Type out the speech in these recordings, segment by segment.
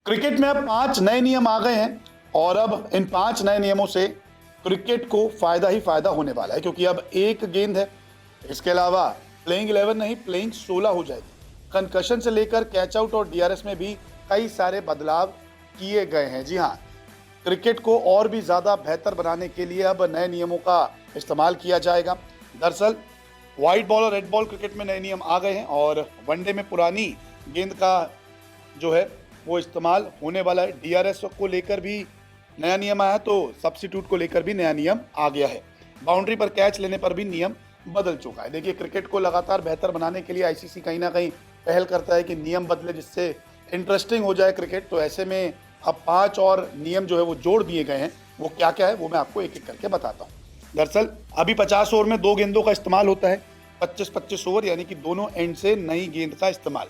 Cricket में अब 5 नए नियम आ गए हैं और अब इन 5 नए नियमों से क्रिकेट को फायदा ही फायदा होने वाला है, क्योंकि अब एक गेंद है। इसके अलावा प्लेइंग 11 नहीं, प्लेइंग 16 हो जाएगी। कंकशन से लेकर कैच आउट और डीआरएस में भी कई सारे बदलाव किए गए हैं। जी हाँ, क्रिकेट को और भी ज़्यादा बेहतर बनाने के लिए अब नए नियमों का इस्तेमाल किया जाएगा। दरअसल व्हाइट बॉल और रेड बॉल क्रिकेट में नए नियम आ गए हैं और वनडे में पुरानी गेंद का जो है वो इस्तेमाल होने वाला है। डीआरएस को लेकर भी नया नियम आया, तो सब्स्टिट्यूट को लेकर भी नया नियम आ गया है। बाउंड्री पर कैच लेने पर भी नियम बदल चुका है। देखिए, क्रिकेट को लगातार बेहतर बनाने के लिए आईसीसी कहीं ना कहीं पहल करता है कि नियम बदले, जिससे इंटरेस्टिंग हो जाए क्रिकेट। तो ऐसे में अब 5 और नियम जो है वो जोड़ दिए गए हैं। वो क्या क्या है वो मैं आपको एक एक करके बताता हूँ। दरअसल अभी 50 ओवर में 2 गेंदों का इस्तेमाल होता है। 25-25 ओवर यानी कि दोनों एंड से नई गेंद का इस्तेमाल।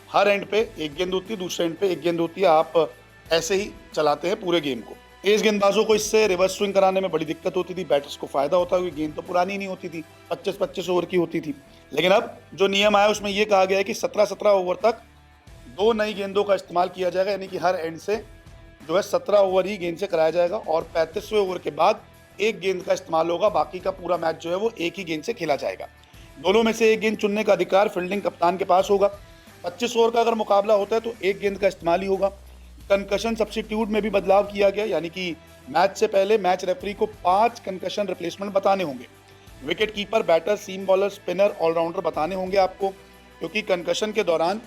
हर एंड पे एक गेंद होती है, दूसरे एंड पे एक गेंद होती है। आप ऐसे ही चलाते हैं पूरे गेम को। तेज गेंदबाजों को इससे रिवर्स स्विंग कराने में बड़ी दिक्कत होती थी। बैटर्स को फायदा होता है क्योंकि गेंद तो पुरानी नहीं होती थी, 25-25 ओवर की होती थी। लेकिन अब जो नियम आया उसमें यह कहा गया है कि 17-17 ओवर तक 2 नई गेंदों का इस्तेमाल किया जाएगा, यानी कि हर एंड से जो है 17 ओवर ही गेंद से कराया जाएगा और 35वें ओवर के बाद एक गेंद का इस्तेमाल होगा। बाकी का पूरा मैच जो है वो एक ही गेंद से खेला जाएगा। दोनों में से एक गेंद चुनने का अधिकार फील्डिंग कप्तान के पास होगा। 25 ओवर का अगर मुकाबला होता है तो एक गेंद का इस्तेमाल ही होगा। कंकशन सब्स्टिट्यूट में भी बदलाव किया गया, यानी कि मैच से पहले मैच रेफरी को 5 कंकशन रिप्लेसमेंट बताने होंगे। विकेट कीपर, बैटर, सीम बॉलर, स्पिनर, ऑलराउंडर बताने होंगे आपको, क्योंकि कंकशन के दौरान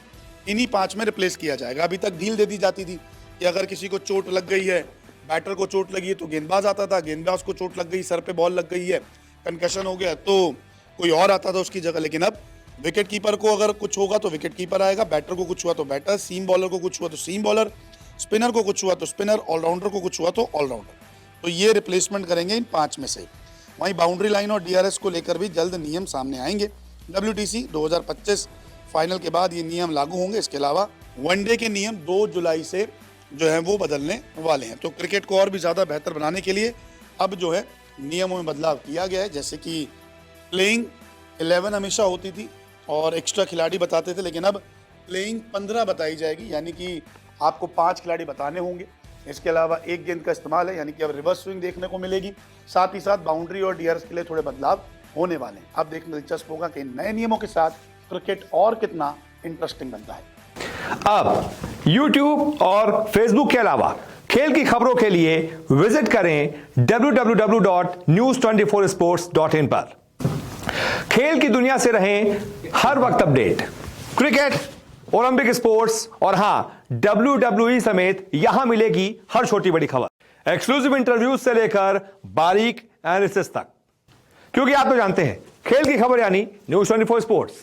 इन्हीं 5 में रिप्लेस किया जाएगा। अभी तक ढील दे दी जाती थी कि अगर किसी को चोट लग गई है, बैटर को चोट लगी है तो गेंदबाज आता था, गेंदबाज को चोट लग गई, सर पे बॉल लग गई है, कंकशन हो गया तो कोई और आता था उसकी जगह। लेकिन अब विकेट कीपर को अगर कुछ होगा तो विकेट कीपर आएगा, बैटर को कुछ हुआ तो बैटर, सीम बॉलर को कुछ हुआ तो सीम बॉलर, स्पिनर को कुछ हुआ तो स्पिनर, ऑलराउंडर को कुछ हुआ तो ऑलराउंडर। तो ये रिप्लेसमेंट करेंगे इन 5 में से। वहीं बाउंड्री लाइन और डीआरएस को लेकर भी जल्द नियम सामने आएंगे। WTC 2025 फाइनल के बाद ये नियम लागू होंगे। इसके अलावा वनडे के नियम 2 जुलाई से जो है वो बदलने वाले हैं। तो क्रिकेट को और भी ज़्यादा बेहतर बनाने के लिए अब जो है नियमों में बदलाव किया गया है। जैसे कि प्लेइंग 11 हमेशा होती थी और एक्स्ट्रा खिलाड़ी बताते थे, लेकिन अब प्लेइंग 15 बताई जाएगी, यानी कि आपको 5 खिलाड़ी बताने होंगे। इसके अलावा एक गेंद का इस्तेमाल है, यानी कि अब रिवर्स स्विंग देखने को मिलेगी। साथ ही साथ बाउंड्री और डीआरएस के लिए थोड़े बदलाव होने वाले हैं। अब देखना दिलचस्प होगा कि नए नियमों के साथ क्रिकेट और कितना इंटरेस्टिंग बनता है। अब YouTube और Facebook के अलावा खेल की खबरों के लिए विजिट करें www.news24sports.in पर। खेल की दुनिया से रहें हर वक्त अपडेट। क्रिकेट, ओलंपिक स्पोर्ट्स और हां, WWE समेत यहां मिलेगी हर छोटी बड़ी खबर। एक्सक्लूसिव इंटरव्यूज से लेकर बारीक एनालिसिस तक, क्योंकि आप तो जानते हैं खेल की खबर यानी न्यूज़ 24 स्पोर्ट्स।